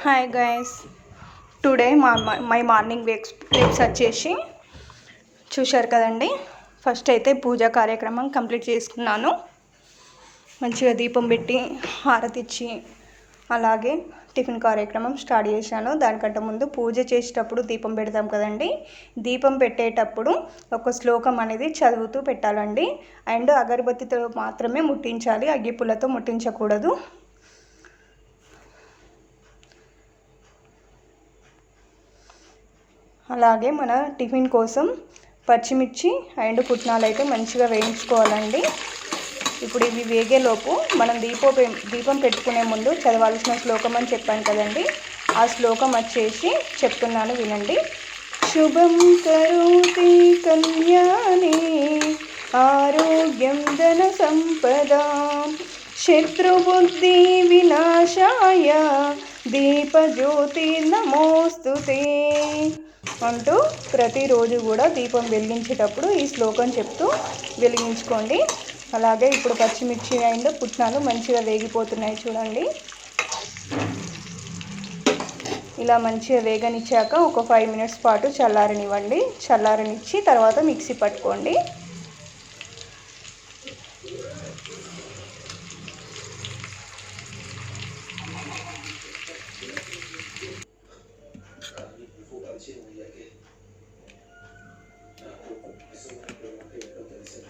Hi guys, today my morning wakes వచ్చేసి చూశారు కదండి. ఫస్ట్ అయితే పూజా కార్యక్రమం కంప్లీట్ చేసుకున్నాను. మంచిగా దీపం పెట్టి హారతి ఇచ్చి అలాగే టిఫిన్ కార్యక్రమం స్టార్ట్ చేశాను. దానికంటే ముందు పూజ చేసేటప్పుడు దీపం పెడతాం కదండి. దీపం పెట్టేటప్పుడు ఒక శ్లోకం అనేది చదువుతూ పెట్టాలండి. అండ్ అగరబత్తితో మాత్రమే ముట్టించాలి, అగ్గిపుల్లతో ముట్టించకూడదు. అలాగే మన టిఫిన్ కోసం పచ్చిమిర్చి అండ్ పుట్నాలు అయితే మంచిగా వేయించుకోవాలండి. ఇప్పుడు ఇవి వేగేలోపు మనం దీపం పెట్టుకునే ముందు చదవాల్సిన శ్లోకం అని చెప్పాను కదండి. ఆ శ్లోకం వచ్చేసి చెప్తున్నాను, వినండి. శుభం కరోతి కళ్యాణి ఆరోగ్యం ధన సంపద శత్రుబుద్ధి వినాశాయ దీపజ్యోతి నమోస్తుతే అంటూ ప్రతిరోజు కూడా దీపం వెలిగించేటప్పుడు ఈ శ్లోకం చెప్తూ వెలిగించుకోండి. అలాగే ఇప్పుడు పచ్చిమిర్చి అండ్ పుట్నాలు మంచిగా వేగిపోతున్నాయి చూడండి. ఇలా మంచిగా వేగనిచ్చాక ఒక 5 minutes పాటు చల్లారనివ్వండి. చల్లారనిచ్చి తర్వాత మిక్సీ పట్టుకోండి.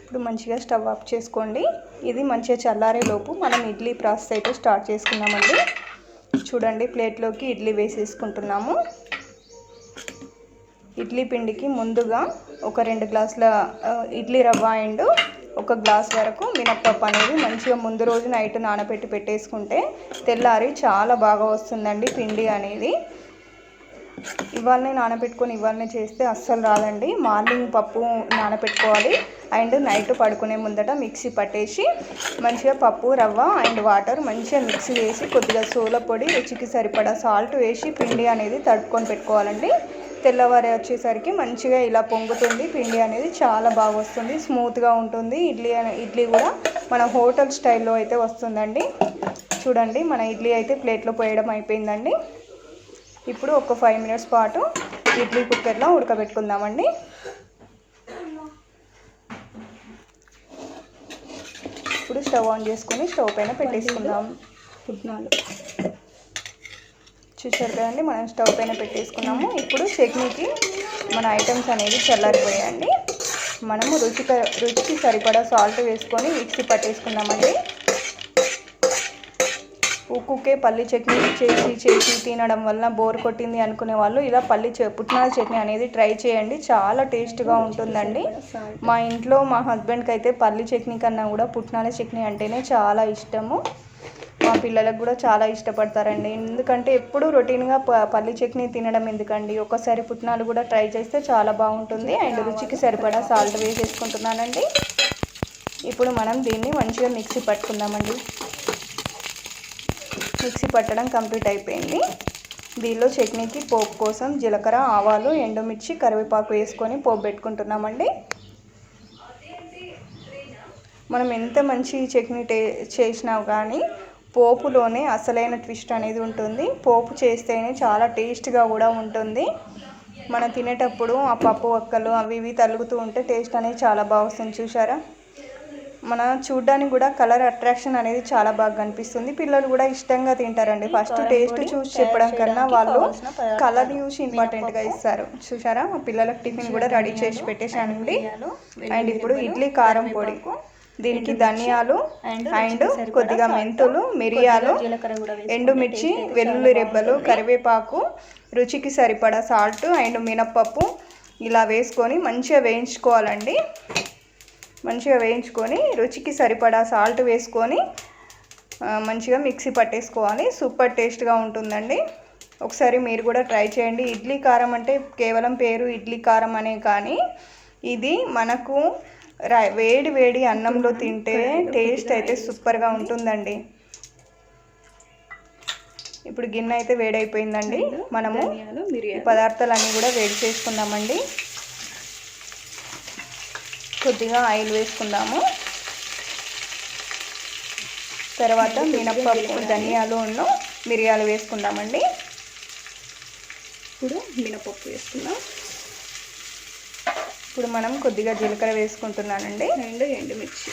ఇప్పుడు మంచిగా స్టవ్ ఆఫ్ చేసుకోండి. ఇది మంచిగా చల్లారేలోపు మనం ఇడ్లీ ప్రాసెస్ అయితే స్టార్ట్ చేసుకున్నామండి. చూడండి, ప్లేట్లోకి ఇడ్లీ వేసేసుకుంటున్నాము. ఇడ్లీ పిండికి ముందుగా ఒక 2 గ్లాసుల ఇడ్లీ రవ్వ అండ్ 1 గ్లాస్ వరకు మినప్పప్పు అనేది మంచిగా ముందు రోజు నైట్ నానబెట్టి పెట్టేసుకుంటే తెల్లారి చాలా బాగా వస్తుందండి పిండి అనేది. ఇవాళనే నానబెట్టుకొని ఇవాళనే చేస్తే అస్సలు రాదండి. మార్నింగ్ పప్పు నానబెట్టుకోవాలి అండ్ నైట్ పడుకునే ముందట మిక్సీ పట్టేసి మంచిగా పప్పు రవ్వ అండ్ వాటర్ మంచిగా మిక్సీ వేసి కొద్దిగా సోల పొడి రుచికి సరిపడా సాల్ట్ వేసి పిండి అనేది తడుపుకొని పెట్టుకోవాలండి. తెల్లవారి వచ్చేసరికి మంచిగా ఇలా పొంగుతుంది పిండి అనేది, చాలా బాగా వస్తుంది, స్మూత్గా ఉంటుంది. ఇడ్లీ కూడా మన హోటల్ స్టైల్లో అయితే వస్తుందండి. చూడండి, మన ఇడ్లీ అయితే ప్లేట్లో పోయడం అయిపోయిందండి. ఇప్పుడు ఒక 5 minutes పాటు ఇడ్లీ కుక్కర్లో ఉడకబెట్టుకుందామండి. ఇప్పుడు స్టవ్ ఆన్ చేసుకొని స్టవ్ పైన పెట్టేసుకుందాం. పుట్నాలు చూసారు కదండి, మనం స్టవ్ పైన పెట్టేసుకున్నాము. ఇప్పుడు చట్నీకి మన ఐటమ్స్ అనేది చల్లారిపోయాయండి. మనము రుచికి సరిపడా సాల్ట్ వేసుకొని మిక్సీ పట్టేసుకుందామండి. ఉక్కుకే పల్లి చట్నీ చేసి తినడం వల్ల బోర్ కొట్టింది అనుకునే వాళ్ళు ఇలా పుట్నాల చట్నీ అనేది ట్రై చేయండి, చాలా టేస్ట్గా ఉంటుందండి. మా ఇంట్లో మా హస్బెండ్కి అయితే పల్లి చట్నీ కన్నా కూడా పుట్నాల చట్నీ అంటేనే చాలా ఇష్టము. మా పిల్లలకు కూడా చాలా ఇష్టపడతారండి. ఎందుకంటే ఎప్పుడు రొటీన్గా పల్లి చట్నీ తినడం ఎందుకండి, ఒకసారి పుట్నాలు కూడా ట్రై చేస్తే చాలా బాగుంటుంది. అండ్ రుచికి సరిపడా సాల్ట్ వేసేసుకుంటున్నానండి. ఇప్పుడు మనం దీన్ని మంచిగా మిక్సీ పట్టుకుందామండి. మిక్సీ పట్టడం కంప్లీట్ అయిపోయింది. దీనిలో చట్నీకి పోపు కోసం జీలకర్ర, ఆవాలు, ఎండుమిర్చి, కరివేపాకు వేసుకొని పోపు పెట్టుకుంటున్నామండి. మనం ఎంత మంచి చట్నీ చేసినా కానీ పోపులోనే అసలైన ట్విస్ట్ అనేది ఉంటుంది. పోపు చేస్తేనే చాలా టేస్ట్గా కూడా ఉంటుంది. మనం తినేటప్పుడు ఆ పప్పు ఒక్కలు అవి ఇవి తలుగుతూ ఉంటే టేస్ట్ అనేది చాలా బాగా వస్తుంది. చూసారా, మన చూడ్డానికి కూడా కలర్ అట్రాక్షన్ అనేది చాలా బాగా కనిపిస్తుంది. పిల్లలు కూడా ఇష్టంగా తింటారండి. ఫస్ట్ టేస్ట్ చూసి చెప్పడం కన్నా వాళ్ళు కలర్ చూసి ఇంపార్టెంట్గా ఇస్తారు. చూసారా, మా పిల్లలకు టిఫిన్ కూడా రెడీ చేసి పెట్టేశానండి. అండ్ ఇప్పుడు ఇడ్లీ కారం పొడి, దీనికి ధనియాలు అండ్ కొద్దిగా మెంతులు, మిరియాలు, ఎండుమిర్చి, వెల్లుల్లి రెబ్బలు, కరివేపాకు, రుచికి సరిపడా సాల్ట్ అండ్ మినప్పప్పు ఇలా వేసుకొని మంచిగా వేయించుకోవాలండి. మంచిగా వేయించుకొని రుచికి సరిపడా సాల్ట్ వేసుకొని మంచిగా మిక్సీ పట్టేసుకోవాలి. సూపర్ టేస్ట్గా ఉంటుందండి. ఒకసారి మీరు కూడా ట్రై చేయండి. ఇడ్లీ కారం అంటే కేవలం పేరు ఇడ్లీ కారం అనే కానీ ఇది మనకు వేడి అన్నంలో తింటే టేస్ట్ అయితే సూపర్గా ఉంటుందండి. ఇప్పుడు గిన్నె అయితే వేడైపోయిందండి. మనము పదార్థాలన్నీ కూడా వేడి చేసుకుందామండి. కొద్దిగా ఆయిల్ వేసుకుందాము. తర్వాత మినప్పప్పు, ధనియాలు, మిరియాలు వేసుకుందామండి. ఇప్పుడు మినపప్పు వేసుకుందాం. ఇప్పుడు మనం కొద్దిగా జీలకర్ర వేసుకుంటున్నానండి. 2 ఎండుమిర్చి,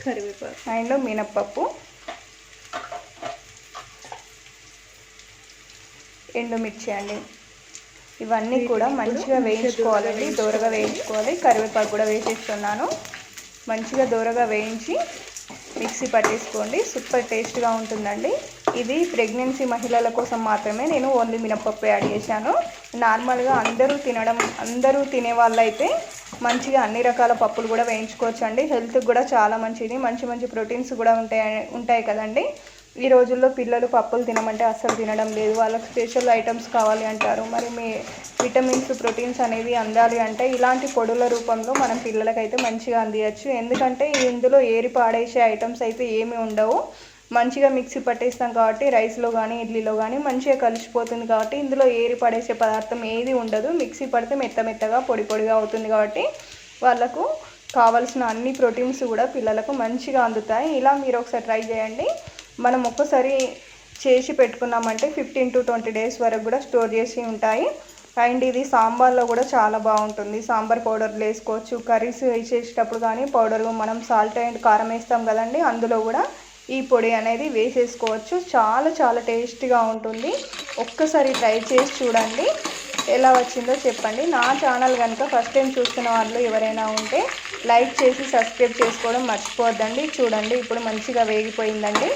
కరివేపాకు అండ్ మినపప్పు, ఎండుమిర్చి అండి. ఇవన్నీ కూడా మంచిగా వేయించుకోవాలండి, దోరగా వేయించుకోవాలి. కరివేపాకు కూడా వేసేస్తున్నాను. మంచిగా దోరగా వేయించి మిక్సీ పట్టేసుకోండి. సూపర్ టేస్ట్గా ఉంటుందండి. ఇది ప్రెగ్నెన్సీ మహిళల కోసం మాత్రమే నేను ఓన్లీ మినపప్పు యాడ్ చేశాను. నార్మల్గా అందరూ తినే వాళ్ళైతే మంచిగా అన్ని రకాల పప్పులు కూడా వేయించుకోవచ్చండి. హెల్త్కి కూడా చాలా మంచిది. మంచి ప్రోటీన్స్ కూడా ఉంటాయి కదండి. ఈ రోజుల్లో పిల్లలు పప్పులు తినమంటే అస్సలు తినడం లేదు. వాళ్ళకి స్పెషల్ ఐటమ్స్ కావాలి అంటారు. మరి మీ విటమిన్స్, ప్రోటీన్స్ అనేవి అందాలి అంటే ఇలాంటి పొడుల రూపంలో మనం పిల్లలకైతే మంచిగా అందియచ్చు. ఎందుకంటే ఇందులో ఏరి పాడేసే ఐటమ్స్ అయితే ఏమీ ఉండవు. మంచిగా మిక్సీ పట్టేస్తాం కాబట్టి రైస్లో కానీ ఇడ్లీలో కానీ మంచిగా కలిసిపోతుంది కాబట్టి ఇందులో ఏరి పడేసే పదార్థం ఏది ఉండదు. మిక్సీ పడితే మెత్తగా పొడిగా అవుతుంది కాబట్టి వాళ్ళకు కావాల్సిన అన్ని ప్రోటీన్స్ కూడా పిల్లలకు మంచిగా అందుతాయి. ఇలా మీరు ఒకసారి ట్రై చేయండి. మనం ఒక్కసారి చేసి పెట్టుకున్నామంటే 15 to 20 days వరకు కూడా స్టోర్ చేసి ఉంటాయి. అండ్ ఇది సాంబార్లో కూడా చాలా బాగుంటుంది. సాంబార్ పౌడర్లు వేసుకోవచ్చు. కర్రీస్ చేసేటప్పుడు కానీ పౌడర్ మనం సాల్ట్ అండ్ కారం వేస్తాం కదండి, అందులో కూడా ఈ పొడి అనేది వేసేసుకోవచ్చు. చాలా టేస్టీగా ఉంటుంది. ఒక్కసారి ట్రై చేసి చూడండి, ఎలా వచ్చిందో చెప్పండి. నా ఛానల్ కనుక ఫస్ట్ టైం చూస్తున్న వాళ్ళు ఎవరైనా ఉంటే లైక్ చేసి సబ్స్క్రైబ్ చేసుకోవడం మర్చిపోవద్దండి. చూడండి ఇప్పుడు మంచిగా వేగిపోయిందండి.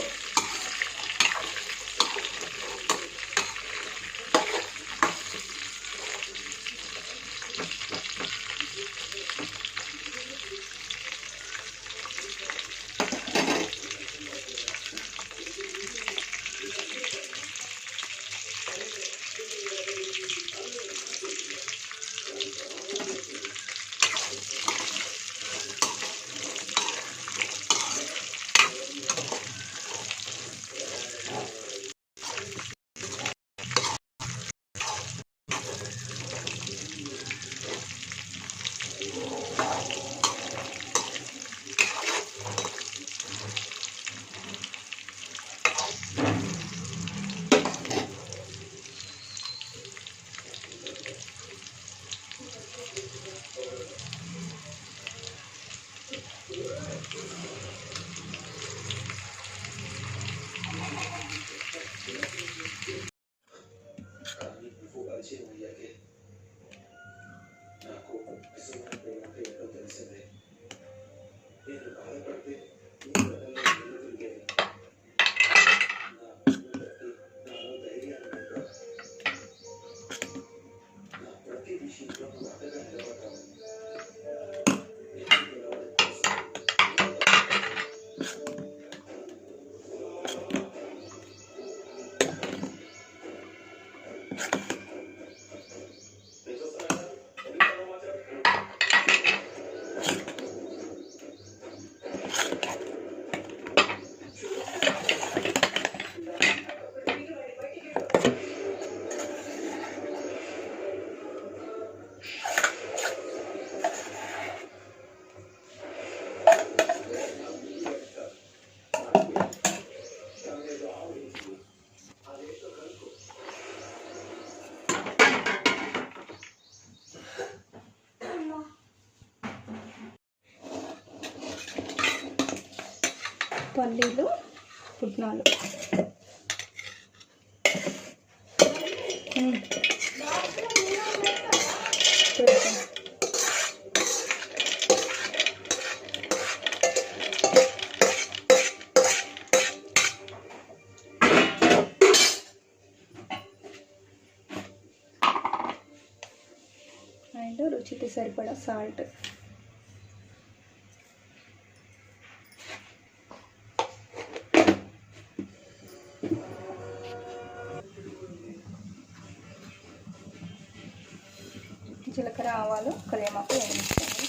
పల్లీలు, పుట్నాలు, అండ్ రుచికి సరిపడా సాల్ట్. జీలకర్ర, ఆవాలు, కరివేపాకు వేయించండి.